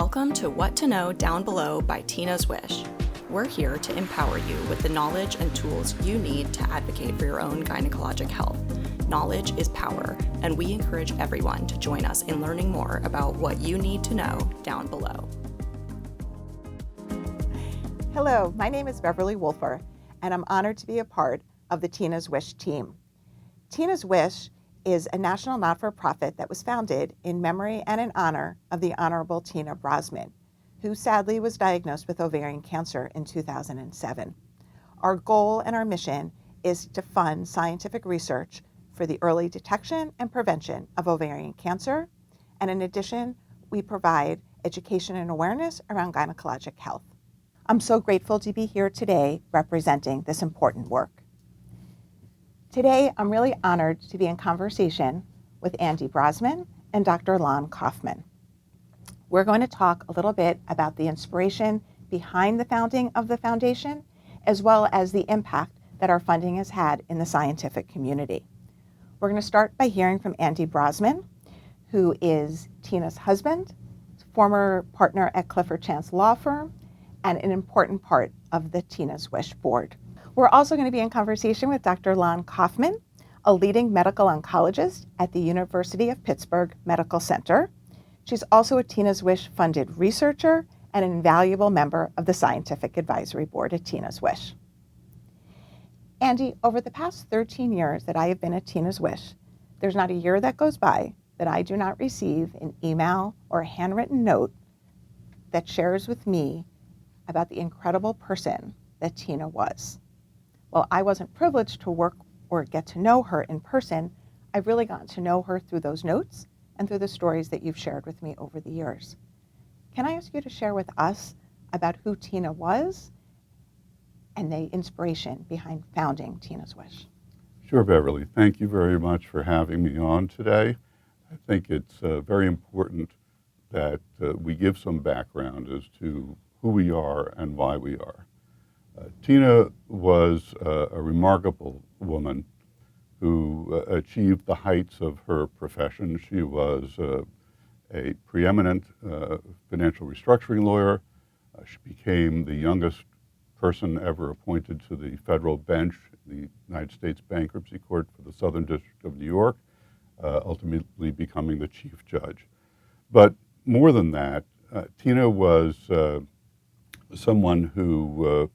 Welcome to What to Know Down Below by Tina's Wish. We're here to empower you with the knowledge and tools you need to advocate for your own gynecologic health. Knowledge is power, and we encourage everyone to join us in learning more about what you need to know down below. Hello, my name is Beverly Wolfer, and I'm honored to be a part of the Tina's Wish team. Tina's Wish is a national not-for-profit that was founded in memory and in honor of the Honorable Tina Brozman, who sadly was diagnosed with ovarian cancer in 2007. Our goal and our mission is to fund scientific research for the early detection and prevention of ovarian cancer, and in addition, we provide education and awareness around gynecologic health. I'm so grateful to be here today representing this important work. Today, I'm really honored to be in conversation with Andrew Brozman and Dr. Lan Coffman. We're going to talk a little bit about the inspiration behind the founding of the foundation, as well as the impact that our funding has had in the scientific community. We're going to start by hearing from Andrew Brozman, who is Tina's husband, former partner at Clifford Chance Law Firm, and an important part of the Tina's Wish board. We're also going to be in conversation with Dr. Lan Coffman, a leading medical oncologist at the University of Pittsburgh Medical Center. She's also a Tina's Wish funded researcher and an invaluable member of the Scientific Advisory Board at Tina's Wish. Andy, over the past 13 years that I have been at Tina's Wish, there's not a year that goes by that I do not receive an email or a handwritten note that shares with me about the incredible person that Tina was. While I wasn't privileged to work or get to know her in person, I've really gotten to know her through those notes and through the stories that you've shared with me over the years. Can I ask you to share with us about who Tina was and the inspiration behind founding Tina's Wish? Sure, Beverly. Thank you very much for having me on today. I think it's very important that we give some background as to who we are and why we are. Tina was a remarkable woman who achieved the heights of her profession. She was a preeminent financial restructuring lawyer. She became the youngest person ever appointed to the federal bench, the United States Bankruptcy Court for the Southern District of New York, ultimately becoming the chief judge. But more than that, Tina was someone who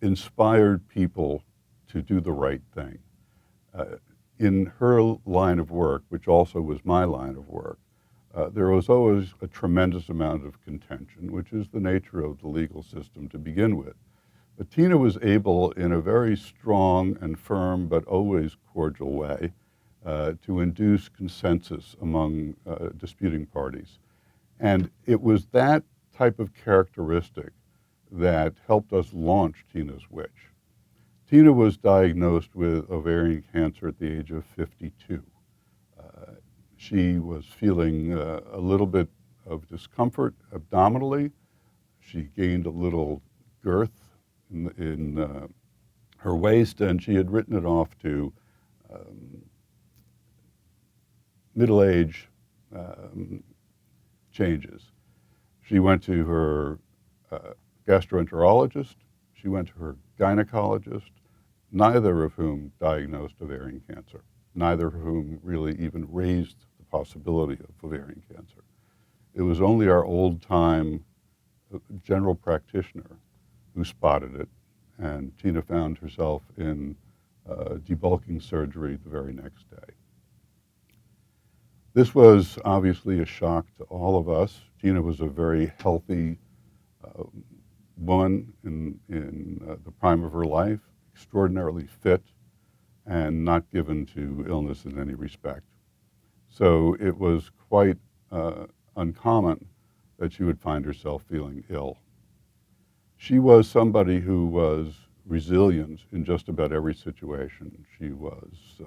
inspired people to do the right thing. In her line of work, which also was my line of work, there was always a tremendous amount of contention, which is the nature of the legal system to begin with. But Tina was able, in a very strong and firm but always cordial way, to induce consensus among disputing parties. And it was that type of characteristic that helped us launch Tina's Wish. Tina was diagnosed with ovarian cancer at the age of 52. She was feeling a little bit of discomfort abdominally. She gained a little girth in her waist, and she had written it off to middle age changes. She went to her gastroenterologist, she went to her gynecologist, neither of whom diagnosed ovarian cancer, neither of whom really even raised the possibility of ovarian cancer. It was only our old-time general practitioner who spotted it, and Tina found herself in debulking surgery the very next day. This was obviously a shock to all of us. Tina was a very healthy woman in the prime of her life, extraordinarily fit, and not given to illness in any respect. So it was quite uncommon that she would find herself feeling ill. She was somebody who was resilient in just about every situation. She was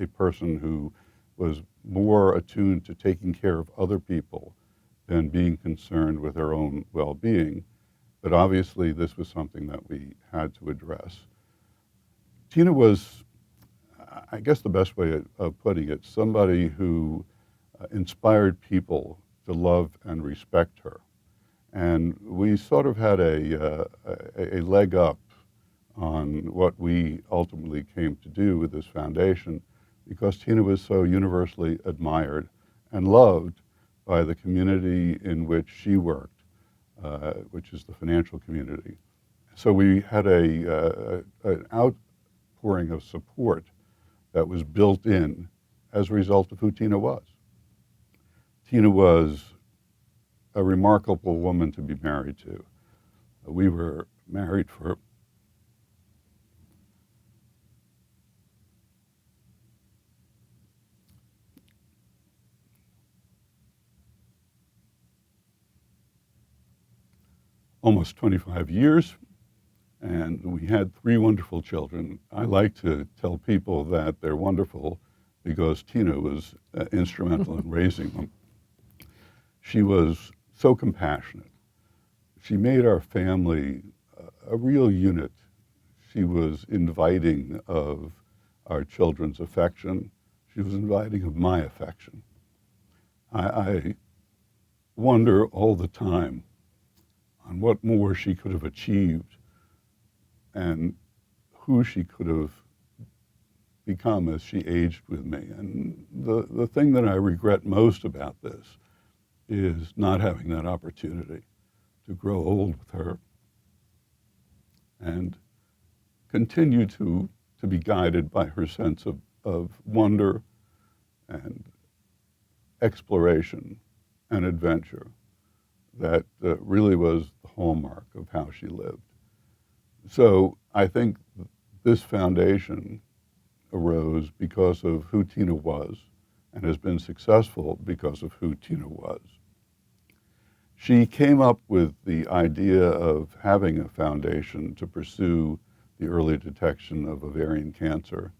a person who was more attuned to taking care of other people than being concerned with her own well-being. But obviously, this was something that we had to address. Tina was, I guess the best way of putting it, somebody who inspired people to love and respect her. And we sort of had a leg up on what we ultimately came to do with this foundation, because Tina was so universally admired and loved by the community in which she worked, which is the financial community. So we had an outpouring of support that was built in as a result of who Tina was. Tina was a remarkable woman to be married to. We were married for almost 25 years, and we had 3 wonderful children. I like to tell people that they're wonderful because Tina was instrumental in raising them. She was so compassionate. She made our family a real unit. She was inviting of our children's affection. She was inviting of my affection. I wonder all the time on what more she could have achieved and who she could have become as she aged with me. And the thing that I regret most about this is not having that opportunity to grow old with her and continue to be guided by her sense of wonder and exploration and adventure that really was the hallmark of how she lived. So I think this foundation arose because of who Tina was and has been successful because of who Tina was. She came up with the idea of having a foundation to pursue the early detection of ovarian cancer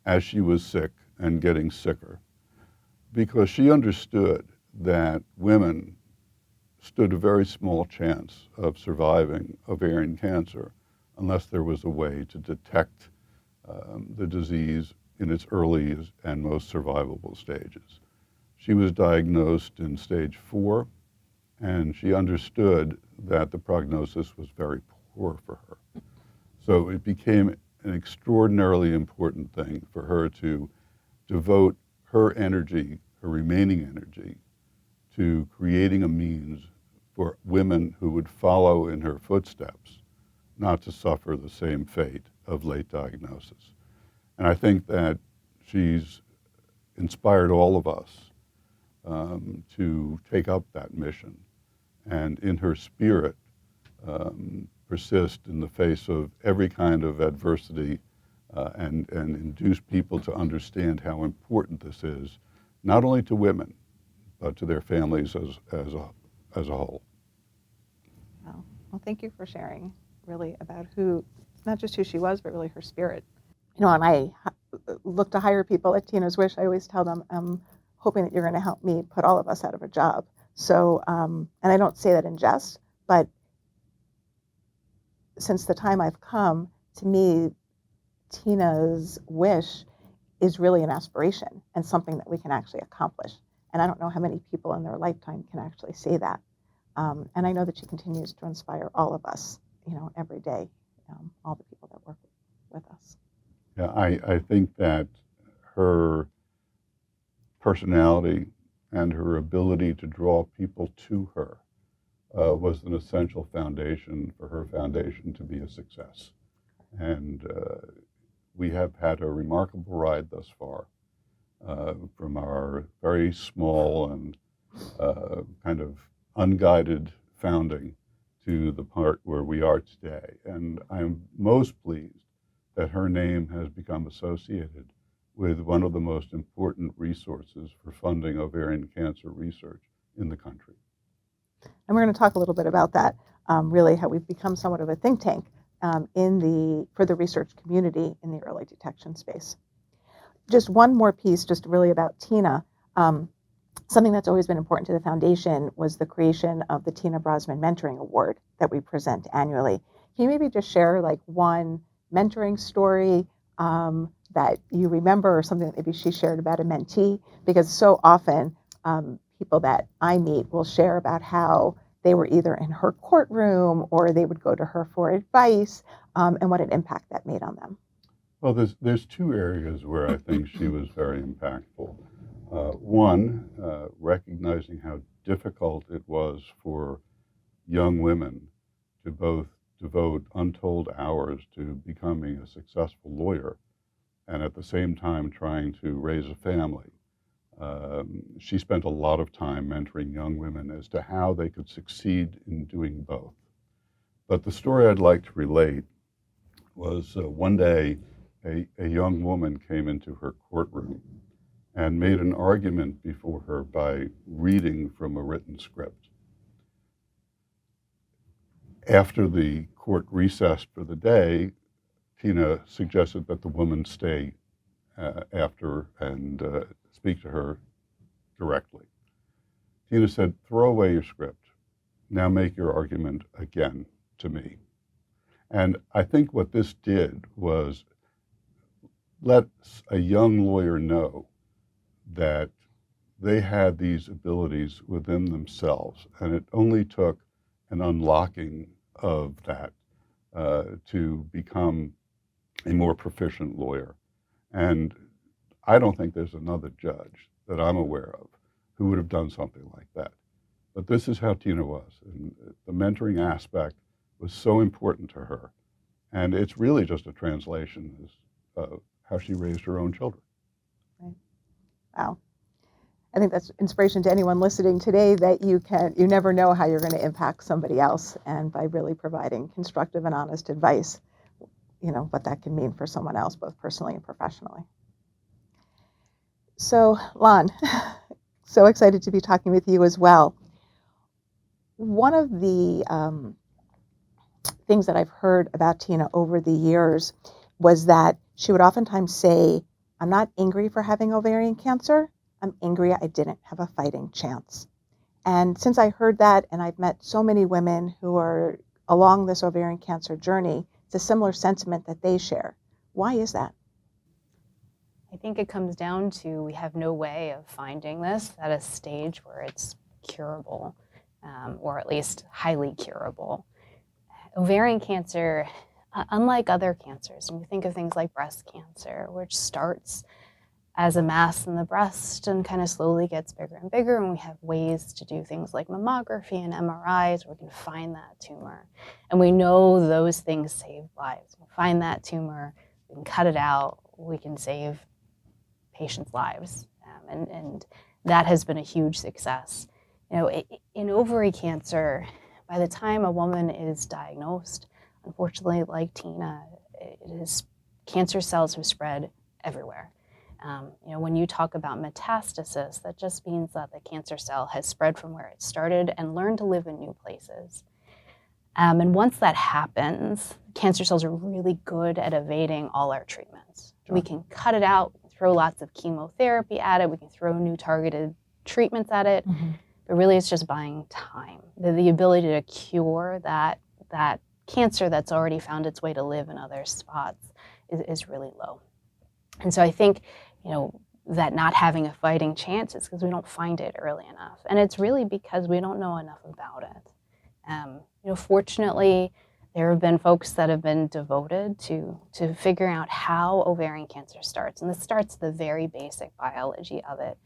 as she was sick and getting sicker, because she understood that women stood a very small chance of surviving ovarian cancer unless there was a way to detect the disease in its early and most survivable stages. She was diagnosed in stage 4, and she understood that the prognosis was very poor for her. So it became an extraordinarily important thing for her to devote her energy, her remaining energy, to creating a means for women who would follow in her footsteps not to suffer the same fate of late diagnosis. And I think that she's inspired all of us to take up that mission and in her spirit persist in the face of every kind of adversity and induce people to understand how important this is, not only to women, but to their families as a whole. Well, thank you for sharing really about not just who she was, but really her spirit. When I look to hire people at Tina's Wish, I always tell them, I'm hoping that you're going to help me put all of us out of a job. So, and I don't say that in jest, but since the time I've come, to me, Tina's Wish is really an aspiration and something that we can actually accomplish. And I don't know how many people in their lifetime can actually say that. And I know that she continues to inspire all of us, every day, all the people that work with us. Yeah, I think that her personality and her ability to draw people to her was an essential foundation for her foundation to be a success. And we have had a remarkable ride thus far, from our very small and kind of unguided founding to the part where we are today. And I'm most pleased that her name has become associated with one of the most important resources for funding ovarian cancer research in the country. And we're going to talk a little bit about that, really how we've become somewhat of a think tank for the research community in the early detection space. Just one more piece, just really about Tina. Something that's always been important to the foundation was the creation of the Tina Brozman Mentoring Award that we present annually. Can you maybe just share one mentoring story that you remember, or something that maybe she shared about a mentee? Because so often people that I meet will share about how they were either in her courtroom or they would go to her for advice, and what an impact that made on them. Well, there's two areas where I think she was very impactful. One, recognizing how difficult it was for young women to both devote untold hours to becoming a successful lawyer and at the same time trying to raise a family. She spent a lot of time mentoring young women as to how they could succeed in doing both. But the story I'd like to relate was one day a young woman came into her courtroom and made an argument before her by reading from a written script. After the court recessed for the day, Tina suggested that the woman stay after and speak to her directly. Tina said, "Throw away your script. Now make your argument again to me." And I think what this did was let a young lawyer know that they had these abilities within themselves, and it only took an unlocking of that to become a more proficient lawyer. And I don't think there's another judge that I'm aware of who would have done something like that. But this is how Tina was, and the mentoring aspect was so important to her. And it's really just a translation of how she raised her own children. Right. Wow. I think that's inspiration to anyone listening today, that you never know how you're going to impact somebody else, and by really providing constructive and honest advice, what that can mean for someone else, both personally and professionally. So, Lan, so excited to be talking with you as well. One of the things that I've heard about Tina over the years was that she would oftentimes say, "I'm not angry for having ovarian cancer. I'm angry I didn't have a fighting chance." And since I heard that, and I've met so many women who are along this ovarian cancer journey, it's a similar sentiment that they share. Why is that? I think it comes down to we have no way of finding this at a stage where it's curable, or at least highly curable. Ovarian cancer, unlike other cancers, and you think of things like breast cancer, which starts as a mass in the breast and kind of slowly gets bigger and bigger, and we have ways to do things like mammography and MRIs where we can find that tumor. And we know those things save lives. We find that tumor, we can cut it out, we can save patients' lives, and that has been a huge success. In ovary cancer, by the time a woman is diagnosed, unfortunately, like Tina, cancer cells have spread everywhere. When you talk about metastasis, that just means that the cancer cell has spread from where it started and learned to live in new places. And once that happens, cancer cells are really good at evading all our treatments. Sure. We can cut it out, throw lots of chemotherapy at it, we can throw new targeted treatments at it, but really it's just buying time. The ability to cure that cancer that's already found its way to live in other spots is really low. And so I think, that not having a fighting chance is because we don't find it early enough. And it's really because we don't know enough about it. Fortunately, there have been folks that have been devoted to figuring out how ovarian cancer starts. And this starts the very basic biology of it.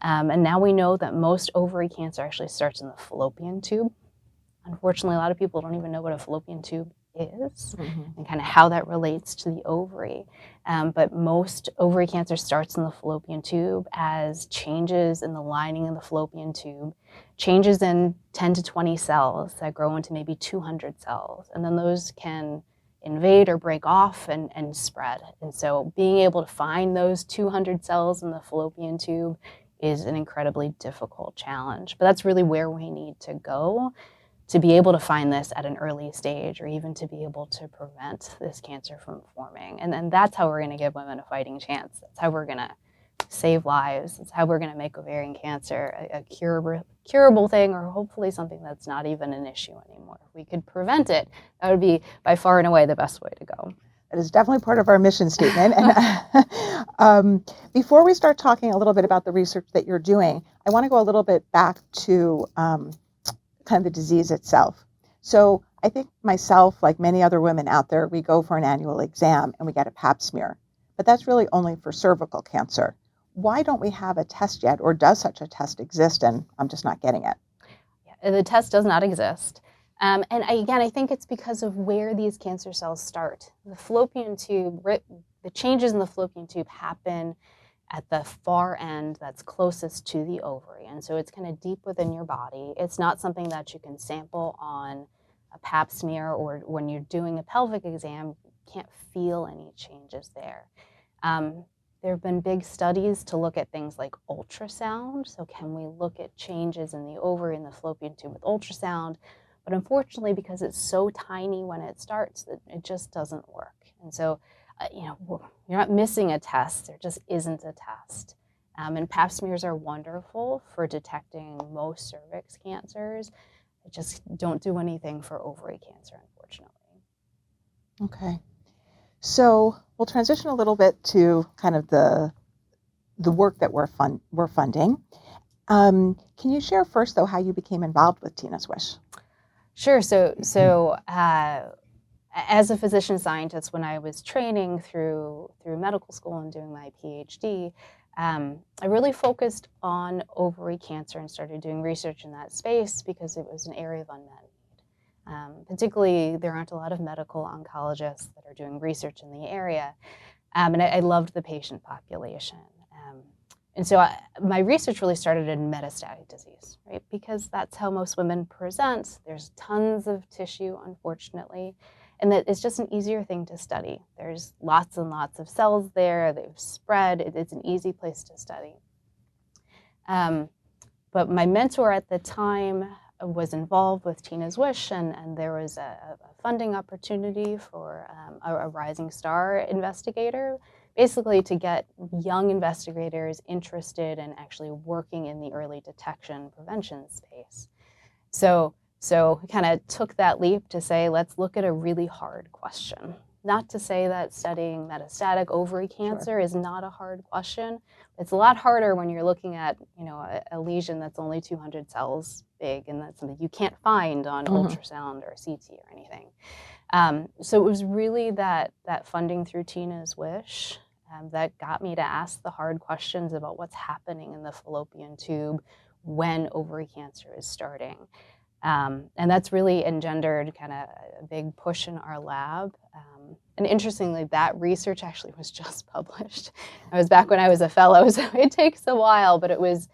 And now we know that most ovary cancer actually starts in the fallopian tube. Unfortunately, a lot of people don't even know what a fallopian tube is and kind of how that relates to the ovary. But most ovary cancer starts in the fallopian tube as changes in the lining of the fallopian tube, changes in 10 to 20 cells that grow into maybe 200 cells. And then those can invade or break off and spread. And so being able to find those 200 cells in the fallopian tube is an incredibly difficult challenge. But that's really where we need to go to be able to find this at an early stage, or even to be able to prevent this cancer from forming. And then that's how we're going to give women a fighting chance. That's how we're going to save lives. That's how we're going to make ovarian cancer a curable thing, or hopefully something that's not even an issue anymore. If we could prevent it, that would be by far and away the best way to go. That is definitely part of our mission statement. And before we start talking a little bit about the research that you're doing, I want to go a little bit back to kind of the disease itself. So I think myself, like many other women out there, we go for an annual exam and we get a pap smear, but that's really only for cervical cancer. Why don't we have a test yet, or does such a test exist and I'm just not getting it? Yeah, the test does not exist. Again, I think it's because of where these cancer cells start. The fallopian tube, the changes in the fallopian tube happen at the far end that's closest to the ovary. And so it's kind of deep within your body. It's not something that you can sample on a pap smear, or when you're doing a pelvic exam, you can't feel any changes there. There have been big studies to look at things like ultrasound. So can we look at changes in the ovary and the fallopian tube with ultrasound? But unfortunately, because it's so tiny when it starts, it just doesn't work. And so, you're not missing a test. There just isn't a test. And pap smears are wonderful for detecting most cervix cancers. They just don't do anything for ovary cancer, unfortunately. Okay. So we'll transition a little bit to kind of the work that we're funding. Can you share first, though, how you became involved with Tina's Wish? Sure. So as a physician scientist, when I was training through medical school and doing my PhD, I really focused on ovary cancer and started doing research in that space because it was an area of unmet need. Particularly, there aren't a lot of medical oncologists that are doing research in the area, and I loved the patient population. And so my research really started in metastatic disease, right? Because that's how most women present. There's tons of tissue, unfortunately, and that it's just an easier thing to study. There's lots and lots of cells there. They've spread. It's an easy place to study. But my mentor at the time was involved with Tina's Wish, and there was a funding opportunity for a rising star investigator, basically to get young investigators interested in actually working in the early detection prevention space. So we kind of took that leap to say, let's look at a really hard question. Not to say that studying metastatic ovary cancer is not a hard question. It's a lot harder when you're looking at, a lesion that's only 200 cells big, and that's something you can't find on ultrasound or CT or anything. So it was really that funding through Tina's Wish that got me to ask the hard questions about what's happening in the fallopian tube when ovary cancer is starting. And that's really engendered kind of a big push in our lab. And interestingly, that research actually was just published. It was back when I was a fellow, so it takes a while, but it was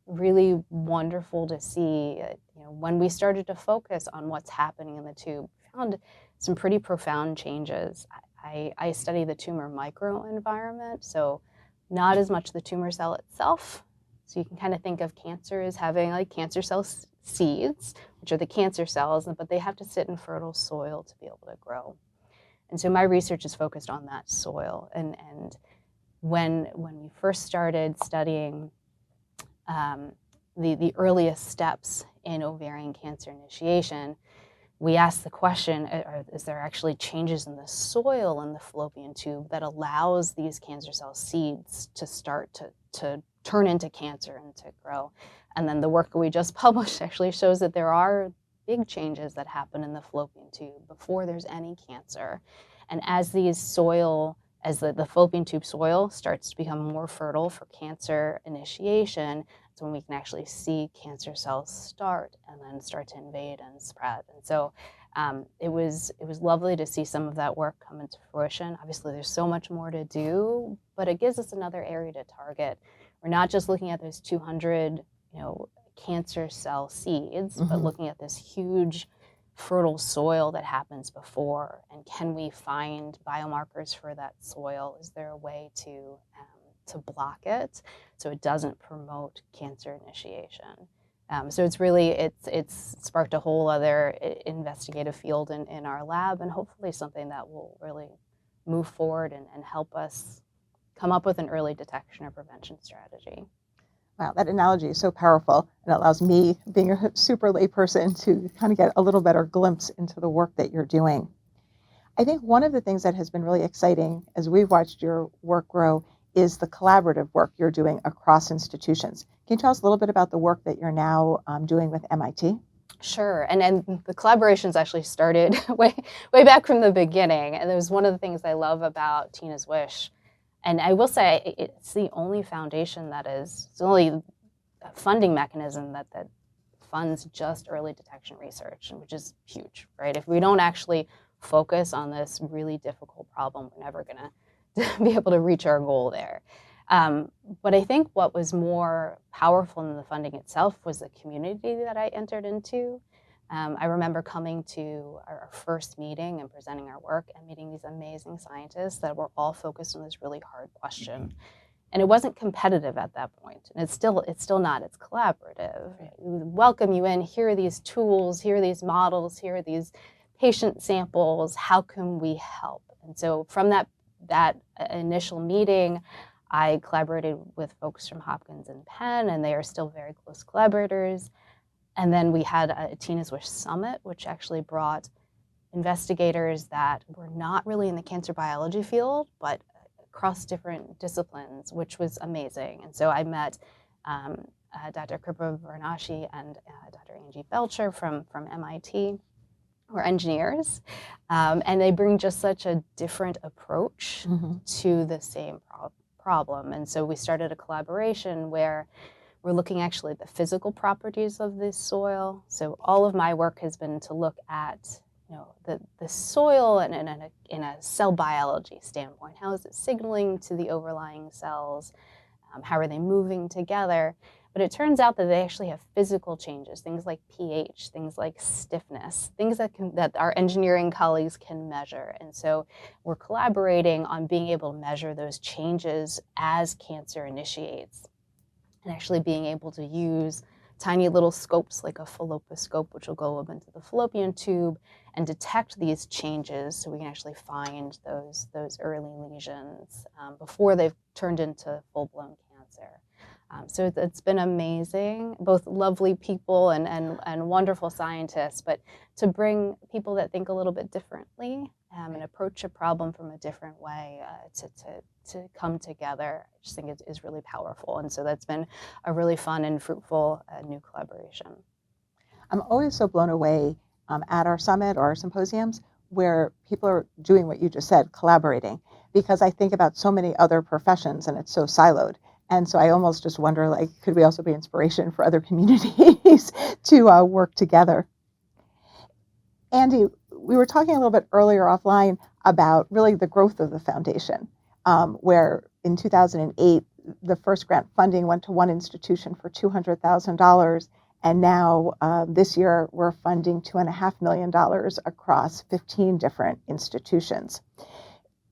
really wonderful to see. When we started to focus on what's happening in the tube, we found some pretty profound changes. I study the tumor microenvironment, so not as much the tumor cell itself. So you can kind of think of cancer as having like cancer cell seeds, which are the cancer cells, but they have to sit in fertile soil to be able to grow. And so my research is focused on that soil. And when we first started studying the earliest steps in ovarian cancer initiation, we asked the question, is there actually changes in the soil in the fallopian tube that allows these cancer cell seeds to start to turn into cancer and to grow? And then the work we just published actually shows that there are big changes that happen in the fallopian tube before there's any cancer. And as the fallopian tube soil starts to become more fertile for cancer initiation, that's when we can actually see cancer cells start and then start to invade and spread. And so it was lovely to see some of that work come into fruition. Obviously, there's so much more to do, but it gives us another area to target. We're not just looking at those 200, cancer cell seeds, but looking at this huge fertile soil that happens before. And can we find biomarkers for that soil? Is there a way to block it so it doesn't promote cancer initiation? So it's sparked a whole other investigative field in our lab, and hopefully something that will really move forward and help us come up with an early detection or prevention strategy. Wow, that analogy is so powerful. It allows me, being a super lay person, to kind of get a little better glimpse into the work that you're doing. I think one of the things that has been really exciting as we've watched your work grow is the collaborative work you're doing across institutions. Can you tell us a little bit about the work that you're now doing with MIT? Sure, and the collaborations actually started way back from the beginning, and it was one of the things I love about Tina's Wish. And I will say it's the only foundation it's the only funding mechanism that funds just early detection research, which is huge, right? If we don't actually focus on this really difficult problem, we're never going to be able to reach our goal there. But I think what was more powerful than the funding itself was the community that I entered into. I remember coming to our first meeting and presenting our work and meeting these amazing scientists that were all focused on this really hard question. And it wasn't competitive at that point. And it's still not, it's collaborative. We welcome you in, here are these tools, here are these models, here are these patient samples, how can we help? And so from that initial meeting, I collaborated with folks from Hopkins and Penn, and they are still very close collaborators. And then we had a Tina's Wish Summit, which actually brought investigators that were not really in the cancer biology field, but across different disciplines, which was amazing. And so I met Dr. Kripa Varnashi and Dr. Angie Belcher from MIT, who are engineers, and they bring just such a different approach to the same problem. And so we started a collaboration where we're looking actually at the physical properties of this soil. So all of my work has been to look at the soil and in a cell biology standpoint. How is it signaling to the overlying cells? How are they moving together? But it turns out that they actually have physical changes, things like pH, things like stiffness, things that our engineering colleagues can measure. And so we're collaborating on being able to measure those changes as cancer initiates, and actually being able to use tiny little scopes like a falloposcope, which will go up into the fallopian tube and detect these changes so we can actually find those early lesions before they've turned into full-blown cancer. So it's been amazing, both lovely people and wonderful scientists, but to bring people that think a little bit differently and approach a problem from a different way to come together, I just think it is really powerful. And so that's been a really fun and fruitful new collaboration. I'm always so blown away at our summit or our symposiums where people are doing what you just said, collaborating, because I think about so many other professions and it's so siloed. And so I almost just wonder, could we also be inspiration for other communities to work together? Andy, we were talking a little bit earlier offline about really the growth of the foundation, where in 2008, the first grant funding went to one institution for $200,000. And now this year, we're funding $2.5 million across 15 different institutions.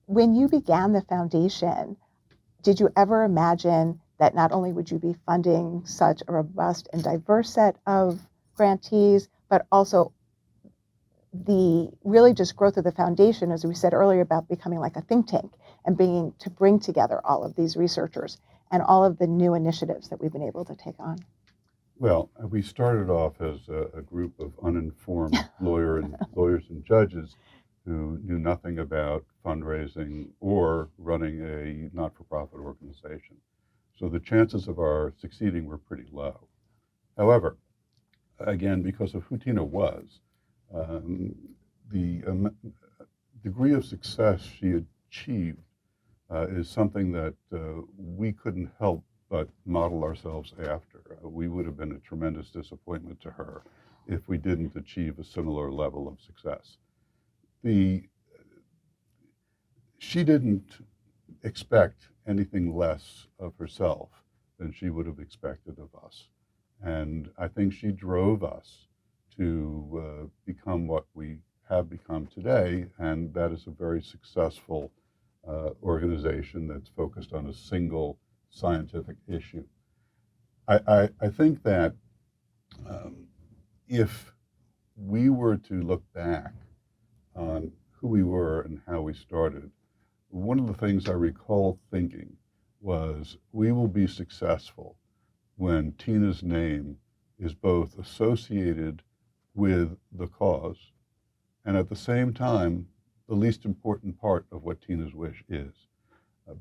When you began the foundation, did you ever imagine that not only would you be funding such a robust and diverse set of grantees, but also the really just growth of the foundation, as we said earlier, about becoming like a think tank and to bring together all of these researchers and all of the new initiatives that we've been able to take on? Well, we started off as a group of uninformed lawyers and judges who knew nothing about fundraising or running a not-for-profit organization. So the chances of our succeeding were pretty low. However, again, because of who Tina was, the degree of success she achieved is something that we couldn't help but model ourselves after. We would have been a tremendous disappointment to her if we didn't achieve a similar level of success. She didn't expect anything less of herself than she would have expected of us. And I think she drove us to become what we have become today, and that is a very successful organization that's focused on a single scientific issue. I think that if we were to look back on who we were and how we started, one of the things I recall thinking was we will be successful when Tina's name is both associated with the cause and at the same time the least important part of what Tina's Wish is.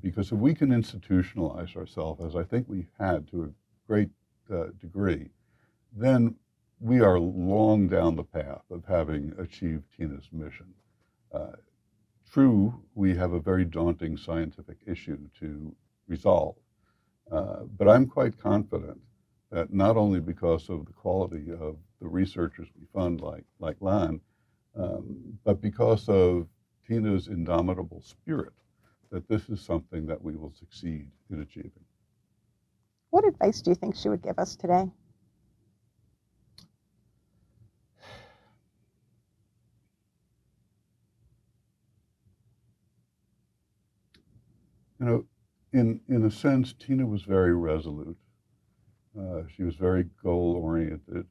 Because if we can institutionalize ourselves, as I think we've had to a great degree, then we are long down the path of having achieved Tina's mission. True, we have a very daunting scientific issue to resolve, but I'm quite confident that not only because of the quality of the researchers we fund, like Lan, but because of Tina's indomitable spirit, that this is something that we will succeed in achieving. What advice do you think she would give us today? You know, in a sense, Tina was very resolute. She was very goal-oriented.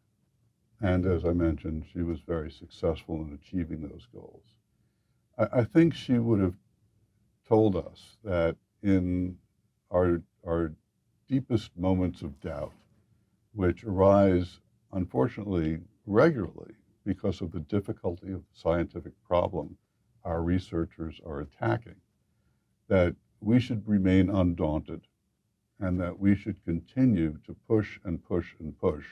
And as I mentioned, she was very successful in achieving those goals. I think she would have told us that in our deepest moments of doubt, which arise, unfortunately, regularly because of the difficulty of the scientific problem our researchers are attacking, that we should remain undaunted and that we should continue to push and push and push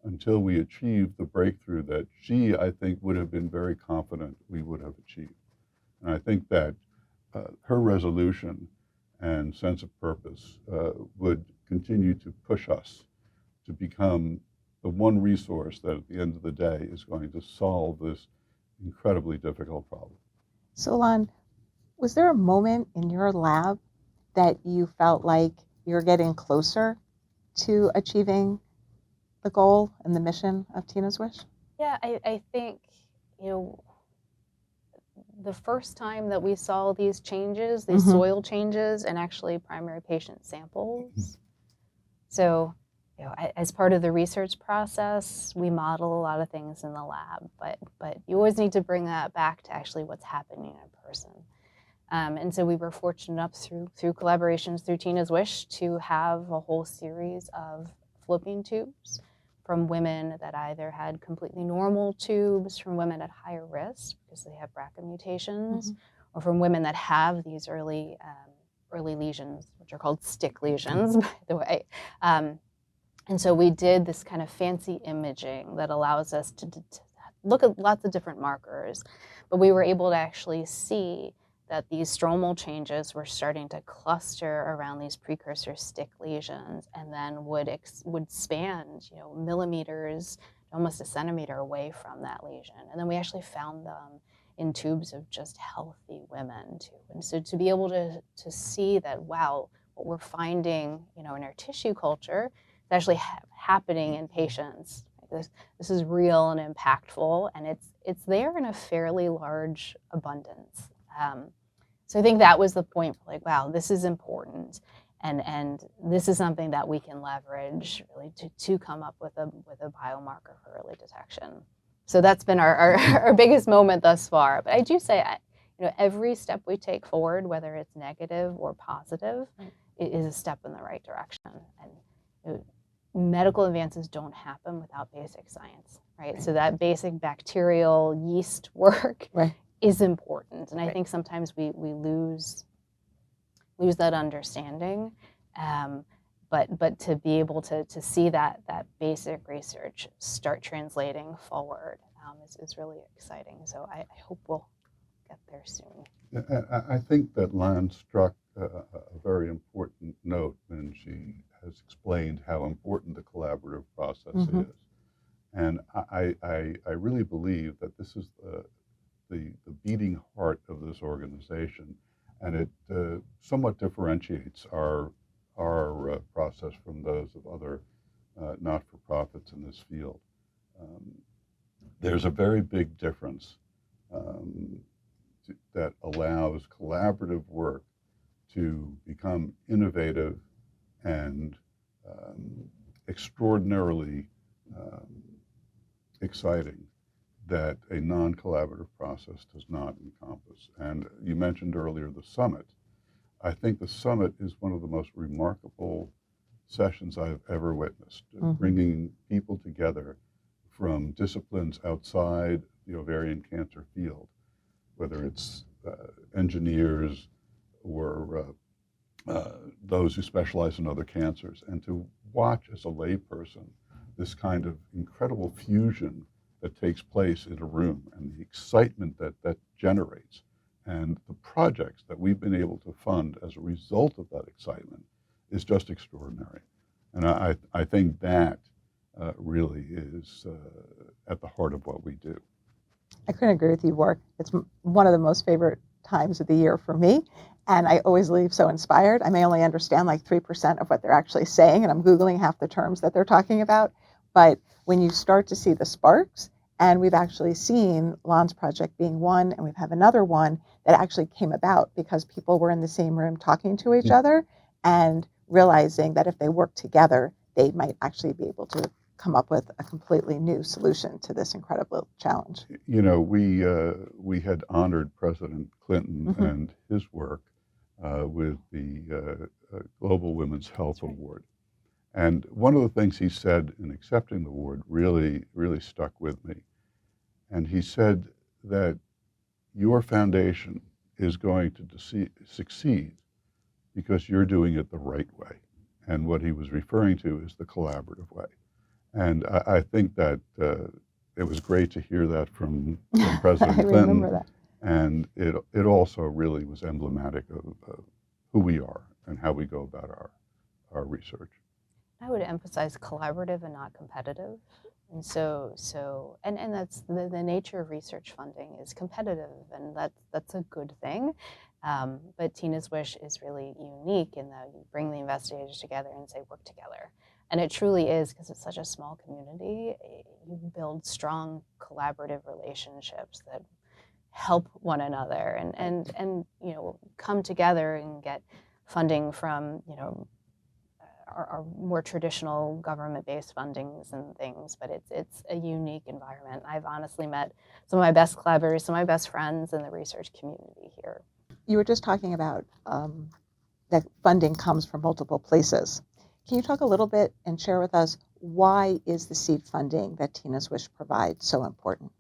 until we achieve the breakthrough that she, I think, would have been very confident we would have achieved. And I think that her resolution and sense of purpose would continue to push us to become the one resource that at the end of the day is going to solve this incredibly difficult problem. So, Lan, was there a moment in your lab that you felt like you're getting closer to achieving the goal and the mission of Tina's Wish? Yeah, I think, the first time that we saw these changes, these soil changes, and actually primary patient samples. So, as part of the research process, we model a lot of things in the lab, but you always need to bring that back to actually what's happening in a person. And so we were fortunate enough through collaborations through Tina's Wish to have a whole series of fallopian tubes from women that either had completely normal tubes, from women at higher risk because they have BRCA mutations, or from women that have these early lesions, which are called stick lesions, by the way. And so we did this kind of fancy imaging that allows us to look at lots of different markers, but we were able to actually see that these stromal changes were starting to cluster around these precursor stick lesions, and then would span, millimeters, almost a centimeter away from that lesion. And then we actually found them in tubes of just healthy women too. And so to be able to see that, wow, what we're finding, in our tissue culture is actually happening in patients. This is real and impactful, and it's there in a fairly large abundance. So I think that was the point, like, wow, this is important, and this is something that we can leverage really to come up with a biomarker for early detection. So that's been our biggest moment thus far. But I do say, every step we take forward, whether it's negative or positive, it is a step in the right direction. And medical advances don't happen without basic science, right? So that basic bacterial yeast work is important, and I think sometimes we lose that understanding, but to be able to see that basic research start translating forward is really exciting. So I hope we'll get there soon. I think that Lan struck a very important note when she has explained how important the collaborative process is, and I really believe that this is the beating heart of this organization, and it somewhat differentiates our process from those of other not-for-profits in this field. There's a very big difference that allows collaborative work to become innovative and extraordinarily exciting that a non-collaborative process does not encompass. And you mentioned earlier the summit. I think the summit is one of the most remarkable sessions I've ever witnessed, bringing people together from disciplines outside the ovarian cancer field whether it's engineers or those who specialize in other cancers, and to watch as a layperson this kind of incredible fusion that takes place in a room and the excitement that that generates and the projects that we've been able to fund as a result of that excitement is just extraordinary. And I think that really is at the heart of what we do. I couldn't agree with you more. It's one of the most favorite times of the year for me, and I always leave so inspired. I may only understand like 3% of what they're actually saying, and I'm Googling half the terms that they're talking about. But when you start to see the sparks, and we've actually seen Lan's project being one, and we have another one that actually came about because people were in the same room talking to each other and realizing that if they work together, they might actually be able to come up with a completely new solution to this incredible challenge. You know, we had honored President Clinton and his work with the Global Women's Health Award. And one of the things he said in accepting the award really stuck with me. And he said that your foundation is going to succeed because you're doing it the right way. And what he was referring to is the collaborative way. And I think that it was great to hear that from President Clinton. I remember that. And it also really was emblematic of who we are and how we go about our research. I would emphasize collaborative and not competitive. And and that's the nature of research funding is competitive, and that's a good thing. But Tina's Wish is really unique in that you bring the investigators together and say, work together. And it truly is, because it's such a small community, you build strong collaborative relationships that help one another and you know, come together and get funding from, you know, our more traditional government-based fundings and things, but it's a unique environment. I've honestly met some of my best collaborators, some of my best friends in the research community here. You were just talking about that funding comes from multiple places. Can you talk a little bit and share with us why is the seed funding that Tina's Wish provides so important?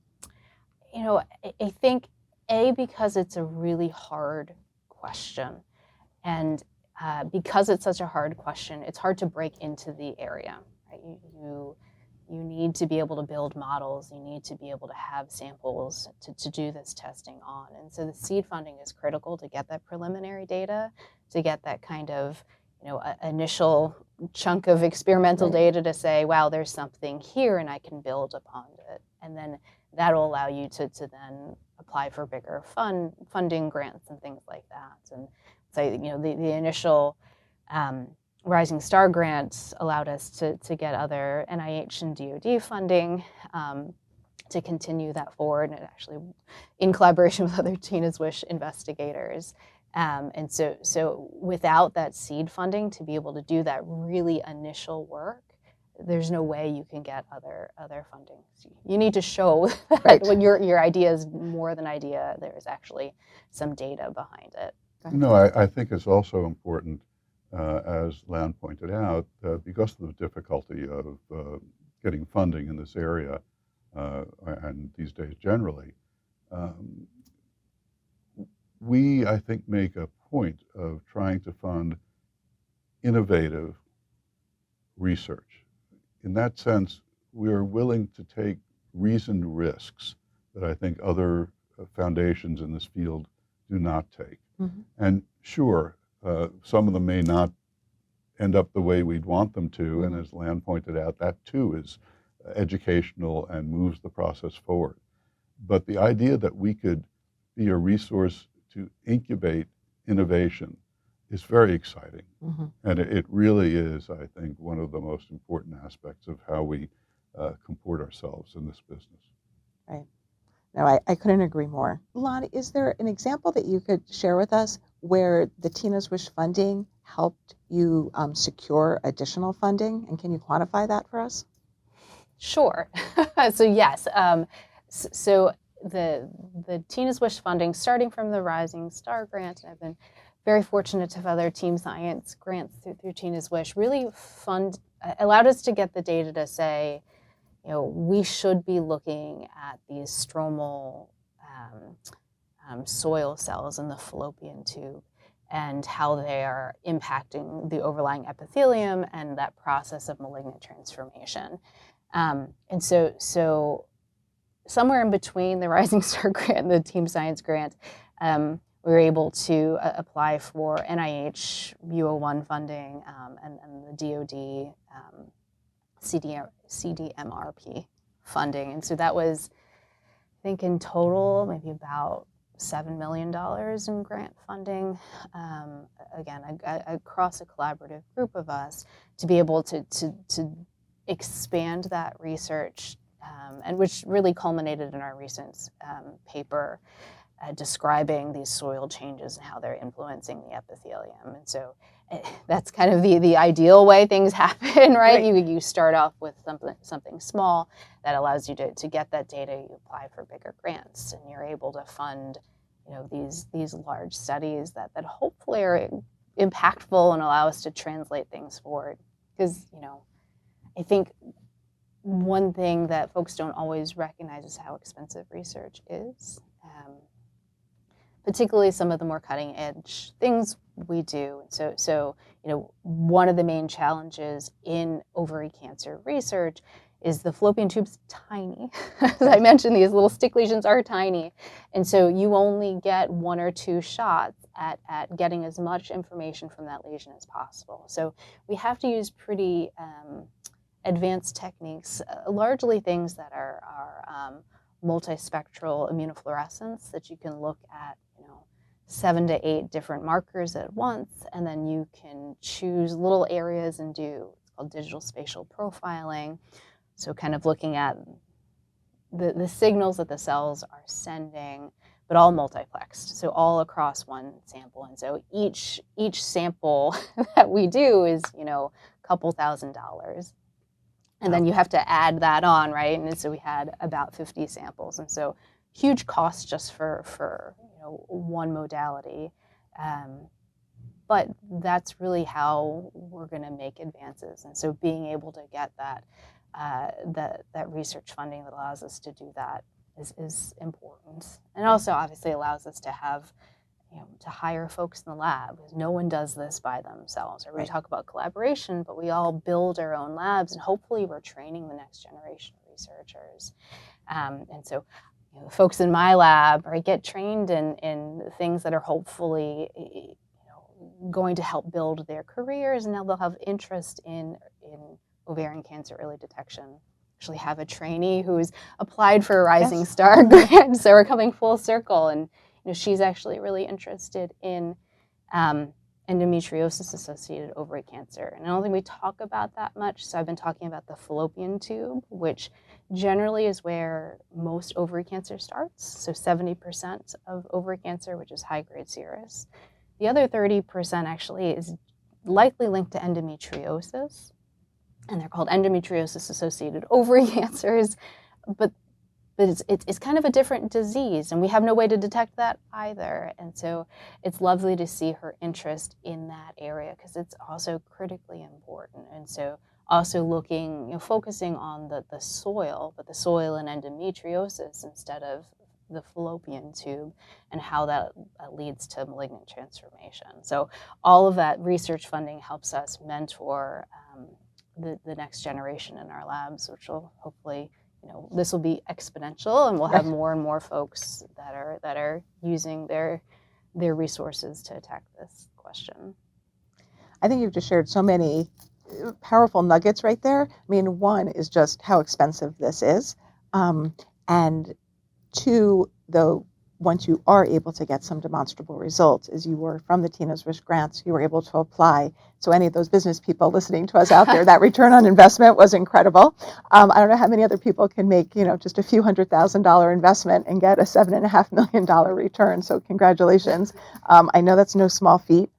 You know, I think, because it's a really hard question, and because it's such a hard question, it's hard to break into the area. Right? You need to be able to build models. You need to be able to have samples to do this testing on. And so the seed funding is critical to get that preliminary data, to get that kind of, you know, initial chunk of experimental data to say, wow, there's something here and I can build upon it. And then that'll allow you to then apply for bigger funding grants and things like that. And so, you know, the initial Rising Star grants allowed us to get other NIH and DoD funding to continue that forward, and actually in collaboration with other Tina's Wish investigators. And so without that seed funding to be able to do that really initial work, there's no way you can get other funding. You need to show that when your idea is more than idea, there's actually some data behind it. No, I think it's also important, as Lan pointed out, because of the difficulty of getting funding in this area, and these days generally, we, I think, make a point of trying to fund innovative research. In that sense, we are willing to take reasoned risks that I think other foundations in this field do not take. And sure, some of them may not end up the way we'd want them to, and as Lan pointed out, that too is educational and moves the process forward. But the idea that we could be a resource to incubate innovation is very exciting. And it really is, I think, one of the most important aspects of how we comport ourselves in this business. Right. No, I couldn't agree more. Lan, is there an example that you could share with us where the Tina's Wish funding helped you secure additional funding? And can you quantify that for us? Sure. So yes. So the Tina's Wish funding, starting from the Rising Star grant, and I've been very fortunate to have other team science grants through Tina's Wish, really allowed us to get the data to say, you know, we should be looking at these stromal soil cells in the fallopian tube and how they are impacting the overlying epithelium and that process of malignant transformation. And so somewhere in between the Rising Star grant and the Team Science grant, we were able to apply for NIH U01 funding and the DoD CDMRP funding. And so that was, I think in total, maybe about $7 million in grant funding, again, across a collaborative group of us to be able to expand that research, and which really culminated in our recent paper describing these soil changes and how they're influencing the epithelium. And so that's kind of the ideal way things happen, right? You start off with something small that allows you to get that data, you apply for bigger grants, and you're able to fund these large studies that hopefully are impactful and allow us to translate things forward. Because, I think one thing that folks don't always recognize is how expensive research is. Particularly some of the more cutting edge things we do. So one of the main challenges in ovary cancer research is the fallopian tube's tiny. As I mentioned, these little stick lesions are tiny. And so you only get 1 or 2 shots at getting as much information from that lesion as possible. So we have to use pretty advanced techniques, largely things that are multispectral immunofluorescence, that you can look at 7 to 8 different markers at once, and then you can choose little areas and do, it's called digital spatial profiling. So kind of looking at the signals that the cells are sending, but all multiplexed, so all across one sample. And so each sample that we do is, a couple $1,000s. And then you have to add that on, right? And so we had about 50 samples. And so huge cost just for one modality. But that's really how we're going to make advances. And so being able to get that research funding that allows us to do that is important. And also obviously allows us to have, to hire folks in the lab, because no one does this by themselves. Or we talk about collaboration, but we all build our own labs, and hopefully we're training the next generation of researchers. And so folks in my lab get trained in things that are hopefully going to help build their careers, and now they'll have interest in ovarian cancer early detection. Actually have a trainee who's applied for a Rising Star grant, so we're coming full circle, and she's actually really interested in endometriosis-associated ovary cancer. And I don't think we talk about that much, so I've been talking about the fallopian tube, which generally is where most ovary cancer starts, so 70% of ovary cancer, which is high-grade serous. The other 30% actually is likely linked to endometriosis, and they're called endometriosis-associated ovary cancers, but it's kind of a different disease, and we have no way to detect that either. And so it's lovely to see her interest in that area, because it's also critically important. And so also looking, focusing on the soil, but the soil and endometriosis instead of the fallopian tube, and how that leads to malignant transformation. So all of that research funding helps us mentor the next generation in our labs, which will hopefully, this will be exponential, and we'll have more and more folks that are using their resources to attack this question. I think you've just shared so many powerful nuggets right there. I mean, one is just how expensive this is, and two, though, once you are able to get some demonstrable results, as you were from the Tina's Wish grants, you were able to apply. So any of those business people listening to us out there, that return on investment was incredible. I don't know how many other people can make, just a few $100,000 investment and get a $7.5 million return. So congratulations. I know that's no small feat.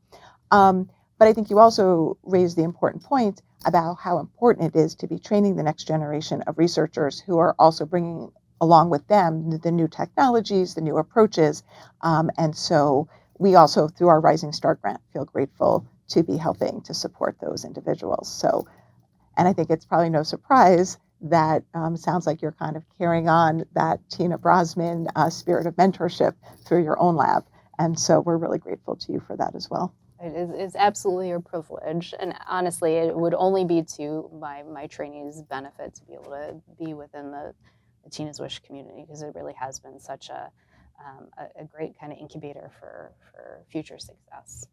But I think you also raised the important point about how important it is to be training the next generation of researchers who are also bringing along with them the new technologies, the new approaches. And so we also, through our Rising Star grant, feel grateful to be helping to support those individuals. So, and I think it's probably no surprise that sounds like you're kind of carrying on that Tina Brozman spirit of mentorship through your own lab. And so we're really grateful to you for that as well. It's absolutely a privilege. And honestly, it would only be to my trainees' benefit to be able to be within the Tina's Wish community, because it really has been such a great kind of incubator for future success.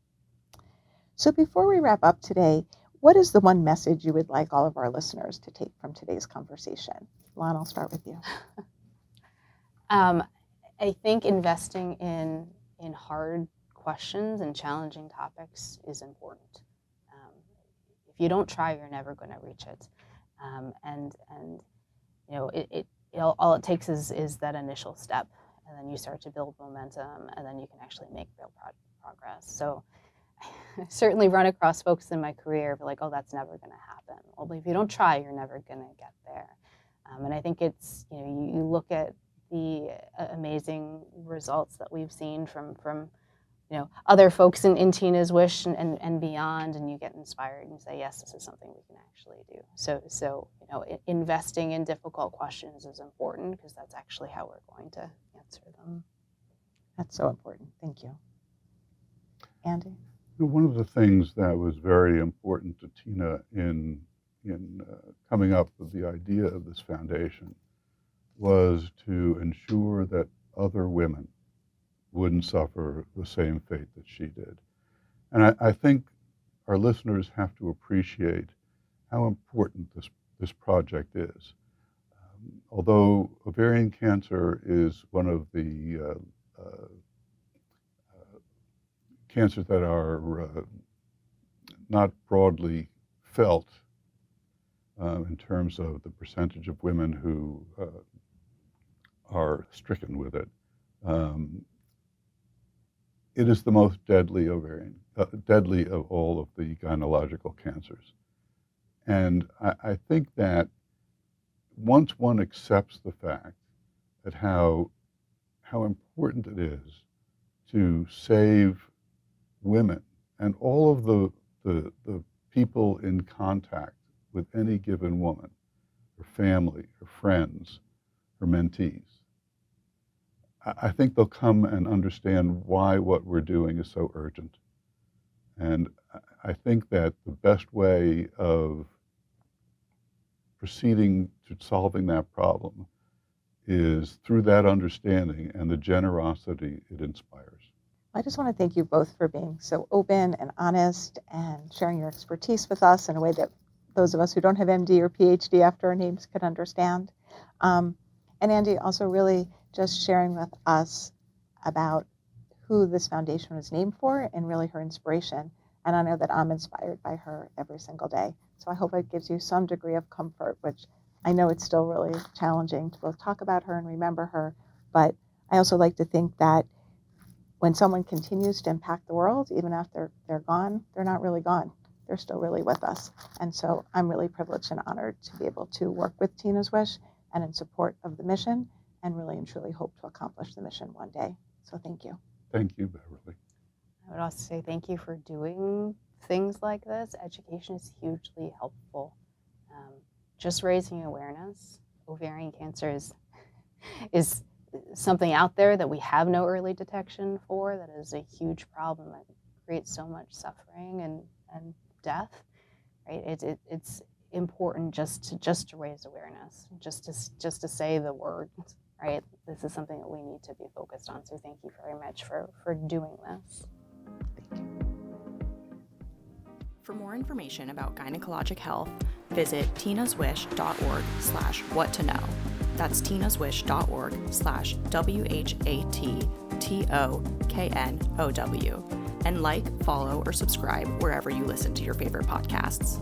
So before we wrap up today, what is the one message you would like all of our listeners to take from today's conversation? Lan, I'll start with you. I think investing in hard questions and challenging topics is important. If you don't try, you're never going to reach it. And you know, all it takes is that initial step, and then you start to build momentum, and then you can actually make real progress. So I certainly run across folks in my career who are like, oh, that's never going to happen. Well, if you don't try, you're never going to get there. And I think it's, you know, you look at the amazing results that we've seen from you know, other folks in Tina's Wish and beyond, and you get inspired and say, yes, this is something we can actually do. So you know, investing in difficult questions is important, because that's actually how we're going to answer them. That's so important. Thank you. Andy? One of the things that was very important to Tina in coming up with the idea of this foundation was to ensure that other women wouldn't suffer the same fate that she did. And I think our listeners have to appreciate how important this project is. Although ovarian cancer is one of the cancers that are not broadly felt in terms of the percentage of women who are stricken with it. It is the most deadly deadly of all of the gynecological cancers. And I think that once one accepts the fact that how important it is to save women and all of the people in contact with any given woman, her family, her friends, her mentees, I think they'll come and understand why what we're doing is so urgent. And I think that the best way of proceeding to solving that problem is through that understanding and the generosity it inspires. I just want to thank you both for being so open and honest and sharing your expertise with us in a way that those of us who don't have MD or PhD after our names could understand. And Andy, also really just sharing with us about who this foundation was named for and really her inspiration. And I know that I'm inspired by her every single day. So I hope it gives you some degree of comfort, which I know it's still really challenging to both talk about her and remember her. But I also like to think that when someone continues to impact the world, even after they're gone, they're not really gone. They're still really with us. And so I'm really privileged and honored to be able to work with Tina's Wish and in support of the mission, and really and truly hope to accomplish the mission one day. So thank you. Thank you, Beverly. I would also say thank you for doing things like this. Education is hugely helpful. Just raising awareness. Ovarian cancer is something out there that we have no early detection for. That is a huge problem that creates so much suffering and death. Right? It's important just to raise awareness, just to say the word. Right? This is something that we need to be focused on. So thank you very much for doing this. For more information about gynecologic health, visit tinaswish.org/whattoknow. That's tinaswish.org/WHATTOKNOW. And like, follow, or subscribe wherever you listen to your favorite podcasts.